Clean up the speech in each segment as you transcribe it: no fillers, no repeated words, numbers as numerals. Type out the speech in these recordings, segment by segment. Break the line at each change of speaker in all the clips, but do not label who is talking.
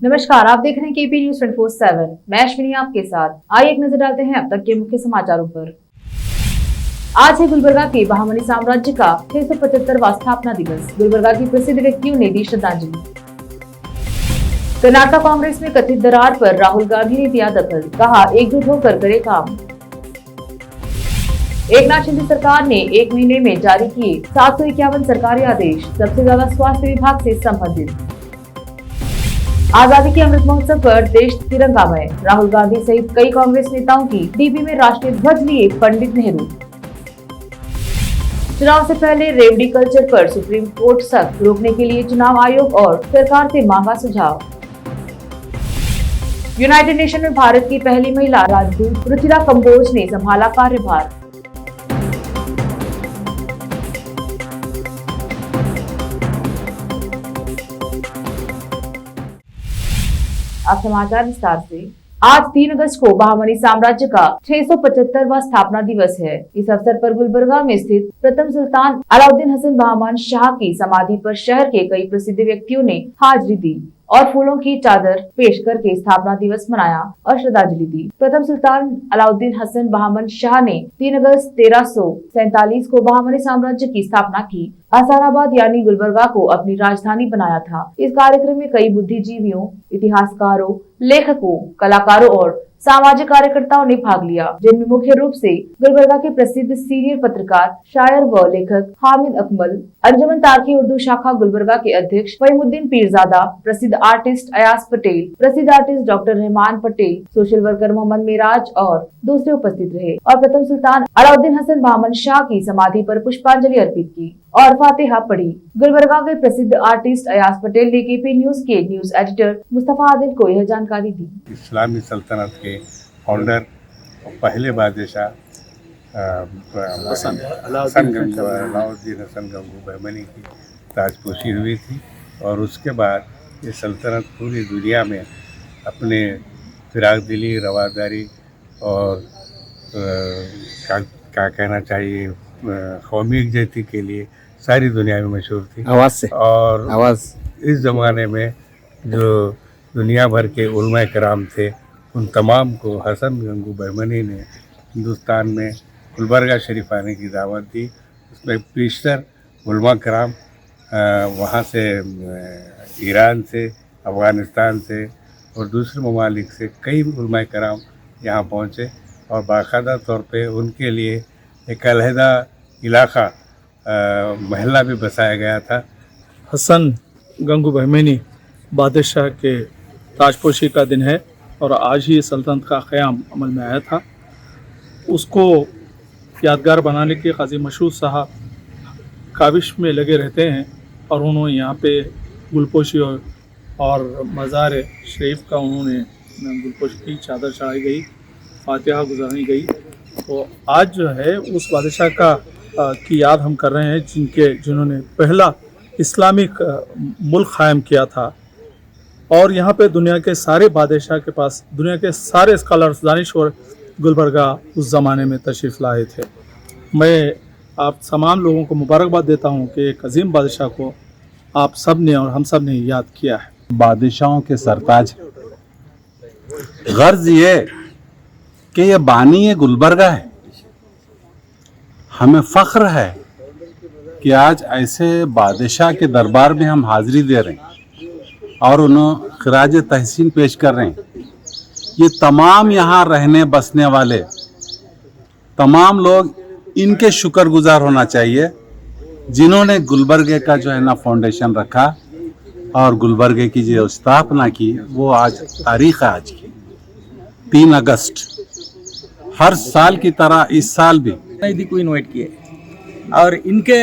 नमस्कार, आप देख रहे हैं केपी न्यूज 24/7। मैं अश्विनी आपके साथ। आइए एक नजर डालते हैं अब तक के मुख्य समाचारों पर। आज है गुलबर्गा के बहामनी साम्राज्य का 675वां स्थापना दिवस। गुलबर्गा की प्रसिद्ध व्यक्तियों ने दी श्रद्धांजलि। कर्नाटक कांग्रेस में कथित दरार पर राहुल गांधी ने दिया दखल, कहा एकजुट होकर करे काम। एकनाथ शिंदे सरकार ने 1 महीने में जारी किए 751 सरकारी आदेश, सबसे ज्यादा स्वास्थ्य विभाग से संबंधित। आजादी के अमृत महोत्सव पर देश तिरंगामय, राहुल गांधी सहित कई कांग्रेस नेताओं की डीपी में राष्ट्रीय ध्वज लिए पंडित नेहरू। चुनाव से पहले रेवड़ी कल्चर पर सुप्रीम कोर्ट सख्त, रोकने के लिए चुनाव आयोग और सरकार से मांगा सुझाव। यूनाइटेड नेशन में भारत की पहली महिला राजदूत रुचिरा कंबोज ने संभाला कार्यभार। अब समाचार विस्तार से। आज 3 अगस्त को बहामनी साम्राज्य का 675वां स्थापना दिवस है। इस अवसर पर गुलबर्गा में स्थित प्रथम सुल्तान अलाउद्दीन हसन बहामन शाह की समाधि पर शहर के कई प्रसिद्ध व्यक्तियों ने हाजिरी दी और फूलों की चादर पेश करके स्थापना दिवस मनाया और श्रद्धांजलि दी। प्रथम सुल्तान अलाउद्दीन हसन बहामन शाह ने 3 अगस्त 1347 को बहामनी साम्राज्य की स्थापना की। असाराबाद यानी गुलबर्गा को अपनी राजधानी बनाया था। इस कार्यक्रम में कई बुद्धिजीवियों, इतिहासकारों, लेखकों, कलाकारों और सामाजिक कार्यकर्ताओं ने भाग लिया, जिनमें मुख्य रूप से गुलबर्गा के प्रसिद्ध सीनियर पत्रकार, शायर व लेखक हामिद अकमल, अंजुमन तारकी उर्दू शाखा गुलबर्गा के अध्यक्ष फहीमुद्दीन पीरजादा, प्रसिद्ध आर्टिस्ट अयाज पटेल, प्रसिद्ध artist doctor Rahman Patel, social worker Mohammed Meraj और दूसरे उपस्थित रहे और प्रथम सुल्तान अलाउद्दीन हसन बहामन शाह की समाधि पर पुष्पांजलि अर्पित की और फातिहा पढ़ी। गुलबर्गा के प्रसिद्ध आर्टिस्ट अयाज पटेल ने केपी न्यूज के न्यूज एडिटर मुस्तफा आदिल को यह जानकारी दी।
इस्लामी सल्तनत के फाउंडर पहले बादशाह अलाउद्दीन हसन गंगू बहमनी की ताजपोशी हुई थी और उसके बाद ये सल्तनत पूरी दुनिया में अपने फिराक दिली, रवादारी और क्या कहना चाहिए कौमी यकजहती के लिए सारी दुनिया में मशहूर थी।
आवाज़ से
और
आवाज़
इस ज़माने में जो दुनिया भर के उलमा कराम थे, उन तमाम को हसन गंगू बहमनी ने हिंदुस्तान में गुलबर्गा शरीफ आने की दावत दी। उसमें पेशतर उलमा कराम वहाँ से ईरान से, अफ़गानिस्तान से और दूसरे ममालिक से कई उलमा कराम यहाँ पहुँचे और बाकायदा तौर पे उनके लिए एक अलहदा इलाका महल्ला भी बसाया गया था।
हसन गंगू बहमनी बादशाह के ताजपोशी का दिन है और आज ही सल्तनत का क़याम अमल में आया था। उसको यादगार बनाने के काजी मशहूर साहब काविश में लगे रहते हैं और उन्होंने यहाँ पे गुलपोशी और मज़ार शरीफ का उन्होंने गुलपोशी की चादर चढ़ाई गई, फातिहा गुजारी गई। तो आज जो है उस बादशाह का की याद हम कर रहे हैं जिन्होंने पहला इस्लामिक मुल्क कायम किया था। और यहाँ पे दुनिया के सारे बादशाह के पास दुनिया के सारे स्कॉलर्स, दानिश्वर गुलबर्गा उस ज़माने में तशरीफ़ लाए थे। मैं आप तमाम लोगों को मुबारकबाद देता हूँ कि एक अजीम बादशाह को आप सब ने और हम सब ने याद किया है।
बादशाहों के सरताज गर्ज ये कि ये बानी ये गुलबर्गा है। हमें फ़ख्र है कि आज ऐसे बादशाह के दरबार में हम हाज़िरी दे रहे हैं और उन्हें खिराज तहसीन पेश कर रहे हैं। ये तमाम यहाँ रहने बसने वाले तमाम लोग इनके शुक्रगुजार होना चाहिए, जिन्होंने गुलबर्गे का जो है ना फाउंडेशन रखा और गुलबर्गे की जो स्थापना की वो आज तारीख़ है। आज की 3 अगस्त हर साल की तरह इस साल भी
नईदी को इनवाइट किए और इनके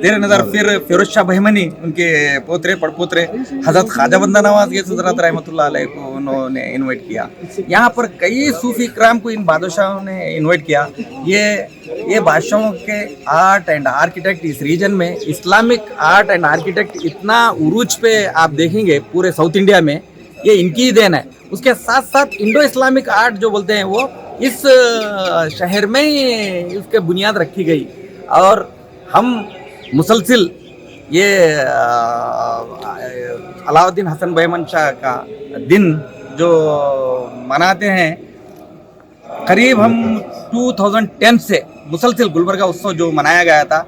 देर नज़र फिर फिरोज शाह बहमनी, उनके पोतरे पड़पोतरे हज़रत ख्वाजा बंदा नवाज के हज़रत रहमतुल्लाह अलैह को उन्होंने इनवाइट किया। यहाँ पर कई सूफी इकराम को इन बादशाहों ने इनवाइट किया। ये बादशाहों के आर्ट एंड आर्किटेक्ट इस रीजन में, इस्लामिक आर्ट एंड आर्किटेक्ट इतना उरूज पे आप देखेंगे पूरे साउथ इंडिया में, ये इनकी ही देन है। उसके साथ साथ इंडो इस्लामिक आर्ट जो बोलते हैं वो इस शहर में ही उसके बुनियाद रखी गई और हम मुसलसिल ये अलाउद्दीन हसन बहमन शाह का दिन जो मनाते हैं, करीब हम 2010 से मुसलसिल गुलबर्गा उत्सव जो मनाया गया था,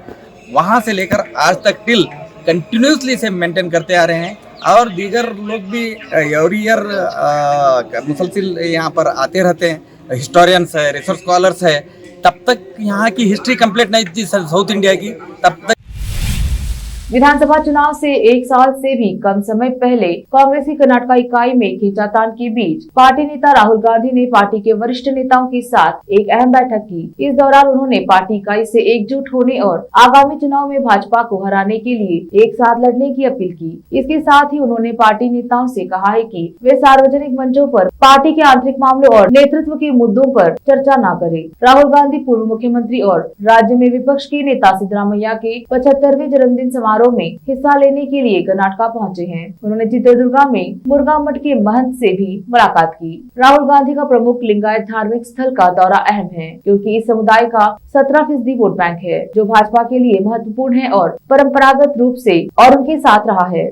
वहाँ से लेकर आज तक टिल कंटिन्यूसली इसे मेंटेन करते आ रहे हैं। और दीगर लोग भी एवरी ईयर मुसलसिल यहाँ पर आते रहते हैं, हिस्टोरियंस है, रिसर्च स्कॉलर्स है। तब तक यहाँ की हिस्ट्री कंप्लीट नहीं थी साउथ इंडिया की, तब तक
विधानसभा चुनाव से एक साल से भी कम समय पहले कांग्रेस की कर्नाटक इकाई में खींचातान के बीच पार्टी नेता राहुल गांधी ने पार्टी के वरिष्ठ नेताओं के साथ एक अहम बैठक की। इस दौरान उन्होंने पार्टी इकाई से एकजुट होने और आगामी चुनाव में भाजपा को हराने के लिए एक साथ लड़ने की अपील की। इसके साथ ही उन्होंने पार्टी नेताओं से कहा है कि वे सार्वजनिक मंचों पर पार्टी के आंतरिक मामलों और नेतृत्व के मुद्दों पर चर्चा न करें। राहुल गांधी पूर्व मुख्यमंत्री और राज्य में विपक्ष के नेता सिद्धरामैया के 75वें जन्मदिन समारोह में हिस्सा लेने के लिए कर्नाटक पहुंचे हैं। उन्होंने चित्रदुर्गा में मुर्गा मठ के महंत से भी मुलाकात की। राहुल गांधी का प्रमुख लिंगायत धार्मिक स्थल का दौरा अहम है, क्योंकि इस समुदाय का 17% वोट बैंक है, जो भाजपा के लिए महत्वपूर्ण है और परंपरागत रूप से और उनके साथ रहा है।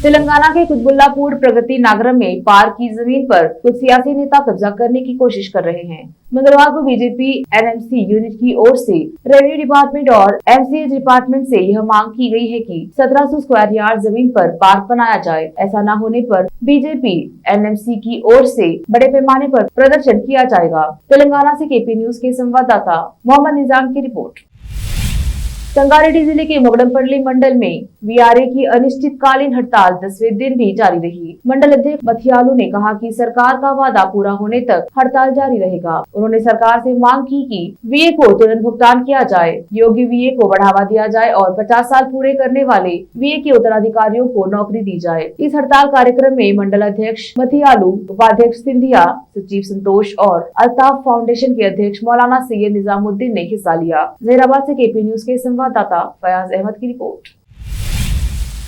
तेलंगाना के कुतबुल्लापुर प्रगति नागरम में पार्क की जमीन पर कुछ सियासी नेता कब्जा करने की कोशिश कर रहे हैं। मंगलवार को बीजेपी एनएमसी यूनिट की ओर से रेवेन्यू डिपार्टमेंट और एमसीएच डिपार्टमेंट से यह मांग की गई है कि 1700 स्क्वायर यार्ड जमीन पर पार्क बनाया जाए। ऐसा न होने पर बीजेपी एनएमसी की ओर से बड़े पैमाने पर प्रदर्शन किया जाएगा। तेलंगाना से केपी न्यूज के संवाददाता मोहम्मद निजाम की रिपोर्ट। संगारेड्डी जिले के मोगडमपल्ली मंडल में वीआरए की अनिश्चितकालीन हड़ताल 10वें दिन भी जारी रही। मंडल अध्यक्ष मथियालू ने कहा कि सरकार का वादा पूरा होने तक हड़ताल जारी रहेगा। उन्होंने सरकार से मांग की कि वीए को तुरंत भुगतान किया जाए, योग्य वीए को बढ़ावा दिया जाए और 50 साल पूरे करने वाले वीए के उत्तराधिकारियों को नौकरी दी जाए। इस हड़ताल कार्यक्रम में मंडल अध्यक्ष मथियालू, उपाध्यक्ष सिंधिया, सचिव संतोष और अल्ताफ फाउंडेशन के अध्यक्ष मौलाना सैयद निजामुद्दीन ने हिस्सा लिया। जहीराबाद से केपी न्यूज के संवाददाता फयाज अहमद की रिपोर्ट।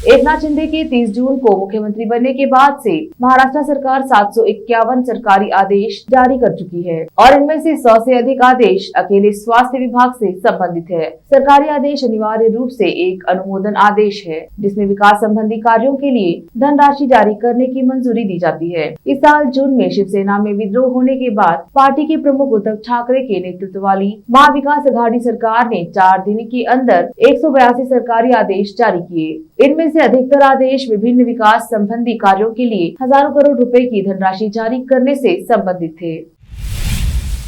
एकनाथ शिंदे के 30 जून को मुख्यमंत्री बनने के बाद से महाराष्ट्र सरकार 751 सरकारी आदेश जारी कर चुकी है और इनमें से 100 से अधिक आदेश अकेले स्वास्थ्य विभाग से संबंधित है। सरकारी आदेश अनिवार्य रूप से एक अनुमोदन आदेश है, जिसमें विकास संबंधी कार्यों के लिए धनराशि जारी करने की मंजूरी दी जाती है। इस साल जून में शिवसेना में विद्रोह होने के बाद पार्टी के प्रमुख उद्धव ठाकरे के नेतृत्व वाली महाविकास अघाड़ी सरकार ने 4 दिन के अंदर 182 सरकारी आदेश जारी किए। इनमें से अधिकतर आदेश विभिन्न विकास संबंधी कार्यों के लिए हजारों करोड़ रुपए की धनराशि जारी करने से संबंधित थे।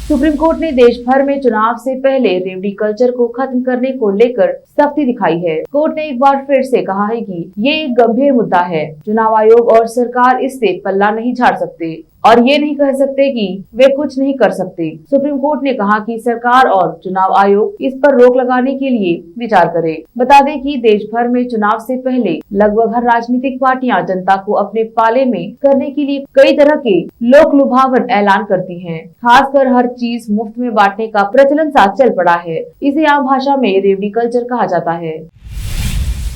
सुप्रीम कोर्ट ने देश भर में चुनाव से पहले रेवड़ी कल्चर को खत्म करने को लेकर सख्ती दिखाई है। कोर्ट ने एक बार फिर से कहा है कि ये एक गंभीर मुद्दा है। चुनाव आयोग और सरकार इससे पल्ला नहीं झाड़ सकते और ये नहीं कह सकते कि वे कुछ नहीं कर सकते। सुप्रीम कोर्ट ने कहा कि सरकार और चुनाव आयोग इस पर रोक लगाने के लिए विचार करे। बता दें कि देश भर में चुनाव से पहले लगभग हर राजनीतिक पार्टियां जनता को अपने पाले में करने के लिए कई तरह के लोक लुभावन ऐलान करती हैं। खासकर हर चीज मुफ्त में बांटने का प्रचलन साथ चल पड़ा है। इसे आम भाषा में रेवड़ी कल्चर कहा जाता है।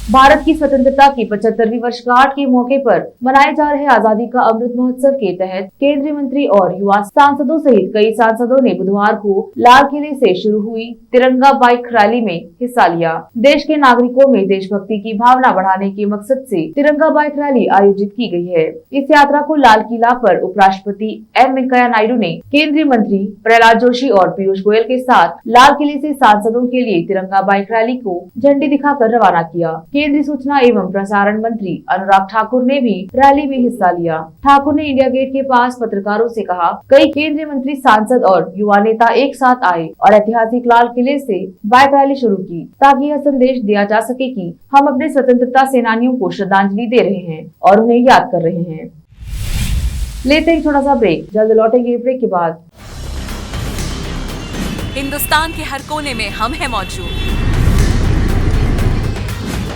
भारत की स्वतंत्रता की 75वीं वर्षगांठ के मौके पर मनाए जा रहे आजादी का अमृत महोत्सव के तहत केंद्रीय मंत्री और युवा सांसदों सहित कई सांसदों ने बुधवार को लाल किले से शुरू हुई तिरंगा बाइक रैली में हिस्सा लिया। देश के नागरिकों में देशभक्ति की भावना बढ़ाने के मकसद से तिरंगा बाइक रैली आयोजित की गई है। इस यात्रा को लाल किला पर उपराष्ट्रपति एम वेंकैया नायडू ने केंद्रीय मंत्री प्रहलाद जोशी और पीयूष गोयल के साथ लाल किले से सांसदों के लिए तिरंगा बाइक रैली को झंडी दिखाकर रवाना किया। केंद्रीय सूचना एवं प्रसारण मंत्री अनुराग ठाकुर ने भी रैली में हिस्सा लिया। ठाकुर ने इंडिया गेट के पास पत्रकारों से कहा, कई केंद्रीय मंत्री, सांसद और युवा नेता एक साथ आए और ऐतिहासिक लाल किले से बाइक रैली शुरू की, ताकि यह संदेश दिया जा सके कि हम अपने स्वतंत्रता सेनानियों को श्रद्धांजलि दे रहे हैं और उन्हें याद कर रहे हैं। लेते हैं छोटा सा ब्रेक, जल्द लौटेंगे ब्रेक के बाद।
हिंदुस्तान के हर कोने में हम हैं मौजूद,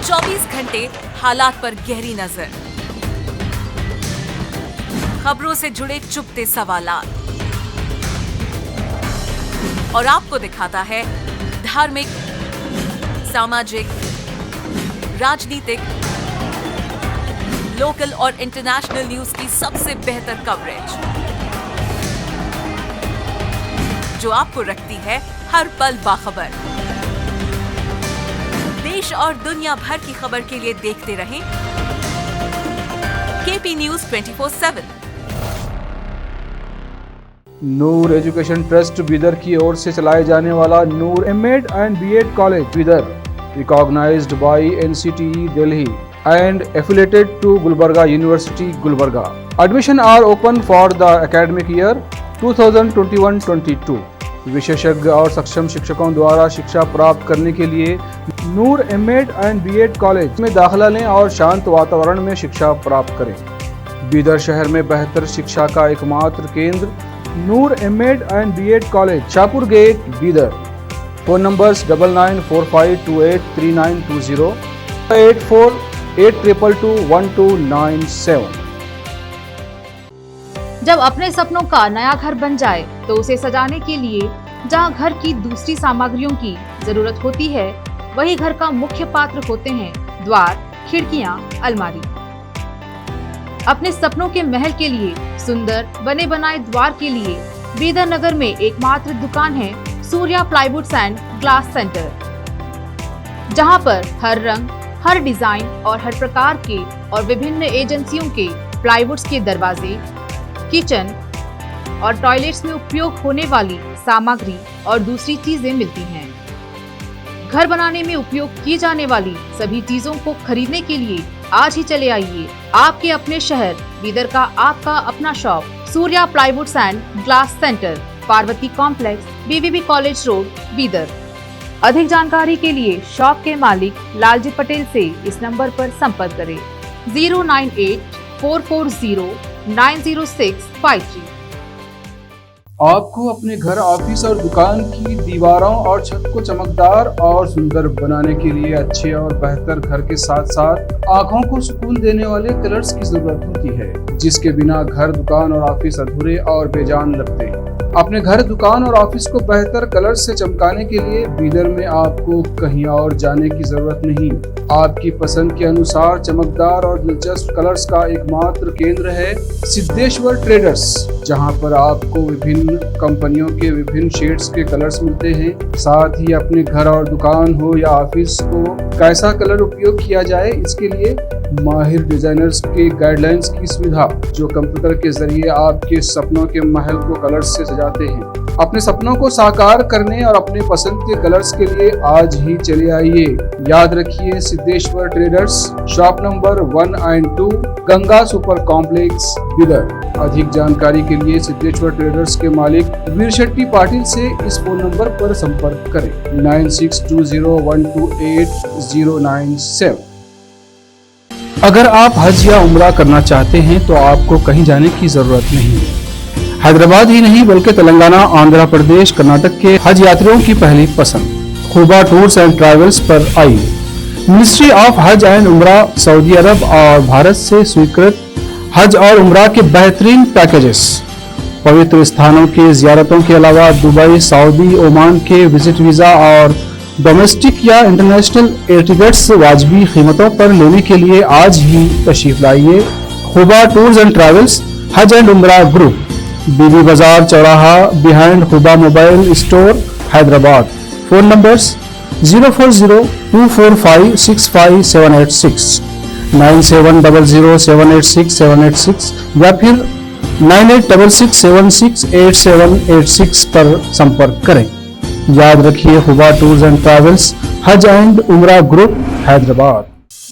24 घंटे हालात पर गहरी नजर, खबरों से जुड़े चुपते सवालात और आपको दिखाता है धार्मिक, सामाजिक, राजनीतिक, लोकल और इंटरनेशनल न्यूज की सबसे बेहतर कवरेज, जो आपको रखती है हर पल बाखबर। देश और दुनिया भर की खबर के लिए देखते रहें IP News 24/7।
Noor education trust Bidar की ओर से चलाए जाने वाला Noor MEd and BEd college Bidar, recognized by NCTE Delhi and affiliated to Gulbarga University, Gulbarga. Admission are open for the academic year 2021-22. विशेषज्ञ और सक्षम शिक्षकों द्वारा शिक्षा प्राप्त करने के लिए नूर एमएड एंड बीएड कॉलेज में दाखिला लें और शांत वातावरण में शिक्षा प्राप्त करें। बीदर शहर में बेहतर शिक्षा का एकमात्र केंद्र Noor MEd and BEd college, Shahpur gate, Bidar. Phone numbers 9945283920, 8482221297।
जब अपने सपनों का नया घर बन जाए तो उसे सजाने के लिए जहां घर की दूसरी सामग्रियों की जरूरत होती है, वही घर का मुख्य पात्र होते हैं द्वार, खिड़कियां, अलमारी। अपने सपनों के महल के लिए सुंदर बने बनाए द्वार के लिए बीदर नगर में एकमात्र दुकान है सूर्या प्लाईवुड्स एंड ग्लास सेंटर, जहां पर हर रंग, हर डिजाइन और हर प्रकार के और विभिन्न एजेंसियों के प्लाईवुड्स के दरवाजे, किचन और टॉयलेट्स में उपयोग होने वाली सामग्री और दूसरी चीजें मिलती हैं। घर बनाने में उपयोग की जाने वाली सभी चीजों को खरीदने के लिए आज ही चले आइए आपके अपने शहर बीदर का आपका अपना shop Surya प्लाईवुड्स and glass centre, Parvati complex, BVB college road, Bidar. अधिक जानकारी के लिए शॉप के मालिक लालजी पटेल से इस नंबर पर संपर्क करें 098-440-90653।
आपको अपने घर, ऑफिस और दुकान की दीवारों और छत को चमकदार और सुंदर बनाने के लिए अच्छे और बेहतर घर के साथ साथ आंखों को सुकून देने वाले कलर्स की जरूरत होती है, जिसके बिना घर, दुकान और ऑफिस अधूरे और बेजान लगते हैं। अपने घर, दुकान और ऑफिस को बेहतर कलर्स से चमकाने के लिए बीदर में आपको कहीं और जाने की जरूरत नहीं। आपकी पसंद के अनुसार चमकदार और दिलचस्प कलर्स का एकमात्र केंद्र है सिद्धेश्वर ट्रेडर्स, जहां पर आपको विभिन्न कंपनियों के विभिन्न शेड्स के कलर्स मिलते हैं। साथ ही अपने घर और दुकान हो या ऑफिस को कैसा कलर उपयोग किया जाए, इसके लिए माहिर डिजाइनर्स के गाइडलाइंस की सुविधा, जो कंप्यूटर के जरिए आपके सपनों के महल को कलर्स से सजाते हैं। अपने सपनों को साकार करने और अपने पसंद के कलर्स के लिए आज ही चले आइए। याद रखिए, Siddheshwar traders, shop number 1 and 2, Ganga super complex, Bidar. अधिक जानकारी के लिए सिद्धेश्वर ट्रेडर्स के मालिक वीर शेट्टी पाटिल से इस फोन नंबर पर संपर्क करें 9620128097। अगर आप हज या उम्रा करना चाहते हैं तो आपको कहीं जाने की जरूरत नहीं है। हैदराबाद ही नहीं बल्कि तेलंगाना, आंध्र प्रदेश, कर्नाटक के हज यात्रियों की पहली पसंद खुबा टूर्स एंड ट्रैवल्स पर आइए। मिनिस्ट्री ऑफ हज एंड उम्रा, सऊदी अरब और भारत से स्वीकृत हज और उम्रा के बेहतरीन पैकेजेस, पवित्र स्थानों की जियारतों के अलावा दुबई, सऊदी, ओमान के विजिट वीजा और डोमेस्टिक या इंटरनेशनल एयर टिकट्स वाजबी कीमतों पर लेने के लिए आज ही तशरीफ लाइए। खुबा टूर्स एंड ट्रैवल्स, हज एंड उम्रा ग्रुप, बीबी बाजार चौराहा, behind Khuba mobile store, Hyderabad. Phone numbers 04024565786, 9700786786 या फिर 9866768786 पर संपर्क करें। याद रखिए, खुबा टूर्स एंड ट्रैवल्स, हज एंड उम्रा ग्रुप, हैदराबाद।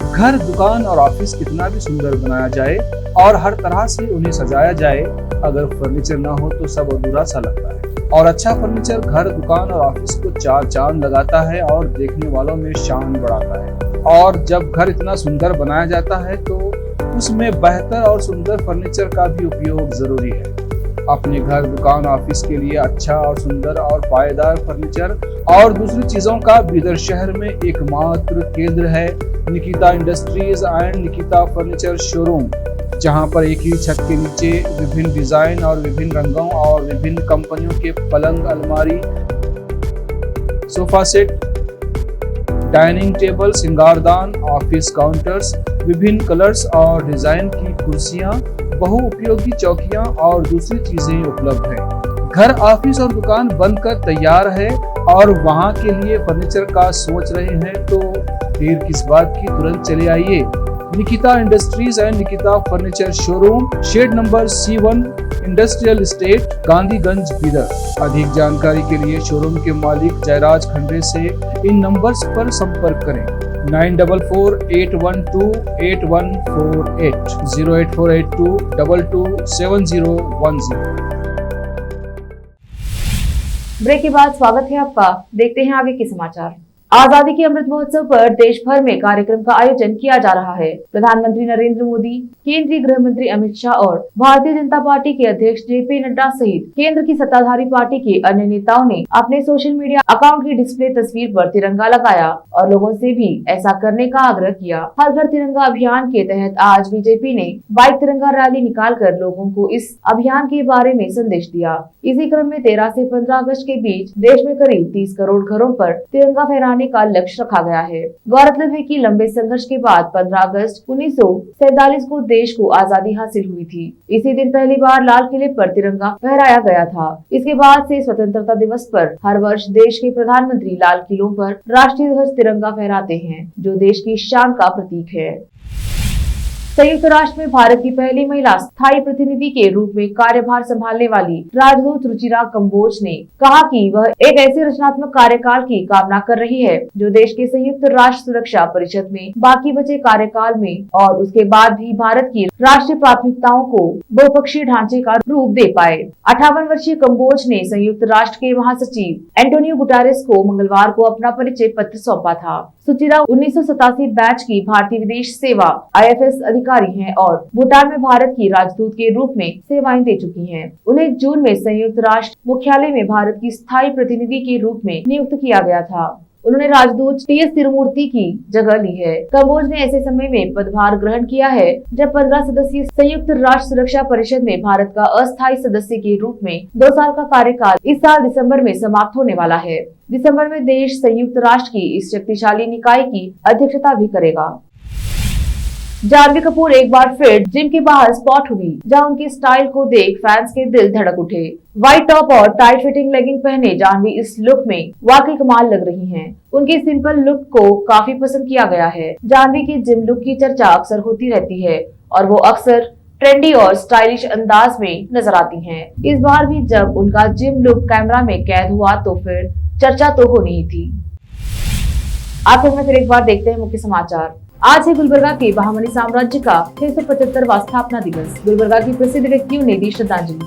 घर, दुकान और ऑफिस कितना भी सुंदर बनाया जाए और हर तरह से उन्हें सजाया जाए, अगर फर्नीचर ना हो तो सब अधूरा सा लगता है। और अच्छा फर्नीचर घर, दुकान और ऑफिस को चार चांद लगाता है और देखने वालों में शान बढ़ाता है। और जब घर इतना सुंदर बनाया जाता है तो उसमें बेहतर और सुंदर फर्नीचर का भी उपयोग जरूरी है। अपने घर, दुकान, ऑफिस के लिए अच्छा और सुंदर और पायदार फर्नीचर और दूसरी चीजों का बीदर शहर में एकमात्र केंद्र है Nikita industries and Nikita furniture showroom, जहां पर एक ही छत के नीचे विभिन्न डिजाइन और विभिन्न रंगों और विभिन्न कंपनियों के पलंग, अलमारी, सोफा सेट, डाइनिंग टेबल, सिंगारदान, ऑफिस काउंटर्स, विभिन्न कलर्स और डिजाइन की कुर्सियां, बहुउपयोगी चौकियां और दूसरी चीजें उपलब्ध हैं। घर, ऑफिस और दुकान बनकर तैयार है और वहां के लिए फर्नीचर का सोच रहे हैं तो देर किस बात की, तुरंत चले आइए। Nikita industries and Nikita furniture showroom, shed number C1, industrial estate, Gandhiganj, Bidar. अधिक जानकारी के लिए शोरूम के मालिक जयराज खंडे से इन नंबर्स पर संपर्क करें। 9448128148, 08482227010।
ब्रेक के बाद स्वागत है आपका। देखते हैं आगे के समाचार। आजादी के अमृत महोत्सव पर देश भर में कार्यक्रम का आयोजन किया जा रहा है। प्रधानमंत्री नरेंद्र मोदी, केंद्रीय गृह मंत्री अमित शाह और भारतीय जनता पार्टी के अध्यक्ष JP नड्डा सहित केंद्र की सत्ताधारी पार्टी के अन्य नेताओं ने अपने सोशल मीडिया अकाउंट की डिस्प्ले तस्वीर पर तिरंगा लगाया और लोगों से भी ऐसा करने का आग्रह किया। हर घर तिरंगा अभियान के तहत आज बीजेपी ने बाइक तिरंगा रैली निकालकर लोगों को इस अभियान के बारे में संदेश दिया। इसी क्रम में 13 से 15 अगस्त के बीच देश में करीब 30 करोड़ घरों पर तिरंगा फहराने का लक्ष्य रखा गया है। गौरतलब है कि लंबे संघर्ष के बाद 15 अगस्त 1947 को देश को आजादी हासिल हुई थी। इसी दिन पहली बार लाल किले पर तिरंगा फहराया गया था। इसके बाद से स्वतंत्रता दिवस पर हर वर्ष देश के प्रधानमंत्री लाल किलों पर राष्ट्रीय ध्वज तिरंगा फहराते हैं, जो देश की शान का प्रतीक है। संयुक्त राष्ट्र में भारत की पहली महिला स्थायी प्रतिनिधि के रूप में कार्यभार संभालने वाली राजदूत रुचिरा कंबोज ने कहा कि वह एक ऐसे रचनात्मक कार्यकाल की कामना कर रही है जो देश के संयुक्त राष्ट्र सुरक्षा परिषद में बाकी बचे कार्यकाल में और उसके बाद भी भारत की राष्ट्रीय प्राथमिकताओं को बहुपक्षीय ढांचे का रूप दे पाए। 58 वर्षीय कंबोज ने संयुक्त राष्ट्र के महासचिव एंटोनियो गुटेरेस को मंगलवार को अपना परिचय पत्र सौंपा था। सुचिरा 1987 बैच की भारतीय विदेश सेवा IFS अधिकारी हैं और भूटान में भारत की राजदूत के रूप में सेवाएं दे चुकी हैं। उन्हें जून में संयुक्त राष्ट्र मुख्यालय में भारत की स्थायी प्रतिनिधि के रूप में नियुक्त किया गया था। उन्होंने राजदूत TS तिरुमूर्ति की जगह ली है। कंबोज ने ऐसे समय में पदभार ग्रहण किया है जब 15 सदस्यीय संयुक्त राष्ट्र सुरक्षा परिषद में भारत का अस्थायी सदस्य के रूप में 2 साल का कार्यकाल इस साल दिसंबर में समाप्त होने वाला है। दिसंबर में देश संयुक्त राष्ट्र की इस शक्तिशाली निकाय की अध्यक्षता भी करेगा। जानवी कपूर एक बार फिर जिम के बाहर स्पॉट हुई, जहां उनके स्टाइल को देख फैंस के दिल धड़क उठे। व्हाइट टॉप और टाइट फिटिंग लेगिंग पहने जानवी इस लुक में वाकई कमाल लग रही हैं। उनके सिंपल लुक को काफी पसंद किया गया है। जानवी के जिम लुक की चर्चा अक्सर होती रहती है और वो अक्सर ट्रेंडी और स्टाइलिश अंदाज में नजर आती हैं। इस बार भी जब उनका जिम लुक कैमरा में कैद हुआ तो फिर चर्चा तो होनी ही थी। आखिर में फिर एक बार देखते हैं मुख्य समाचार। आज है गुलबर्गा के बहामनी साम्राज्य का 675वां स्थापना दिवस। गुलबर्गा की प्रसिद्ध व्यक्तियों ने दी श्रद्धांजलि।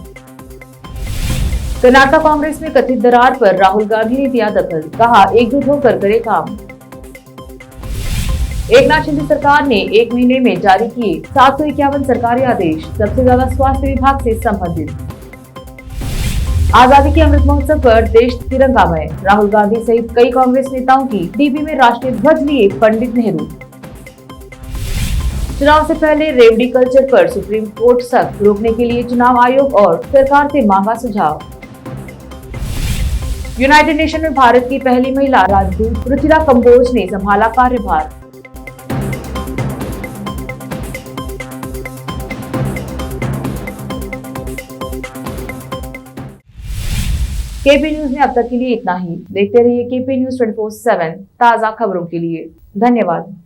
कर्नाटक कांग्रेस में कथित दरार पर राहुल गांधी ने दिया दखल, कहा एकजुट होकर करे काम। एकनाथ शिंदे सरकार ने 1 महीने में जारी किए 751 सरकारी आदेश, सबसे ज्यादा स्वास्थ्य विभाग से संबंधित। आजादी के अमृत महोत्सव पर देश तिरंगामय, राहुल गांधी सहित कई कांग्रेस नेताओं की डीपी में राष्ट्रीय ध्वज लिए पंडित नेहरू। चुनाव से पहले रेवड़ी कल्चर पर सुप्रीम कोर्ट सख्त, रोकने के लिए चुनाव आयोग और सरकार से मांगा सुझाव। यूनाइटेड नेशन में भारत की पहली महिला राजदूत रुचिरा कंबोज ने संभाला कार्यभार। केपी न्यूज में अब तक के लिए इतना ही। देखते रहिए केपी न्यूज 24/7 ताज़ा खबरों के लिए। धन्यवाद।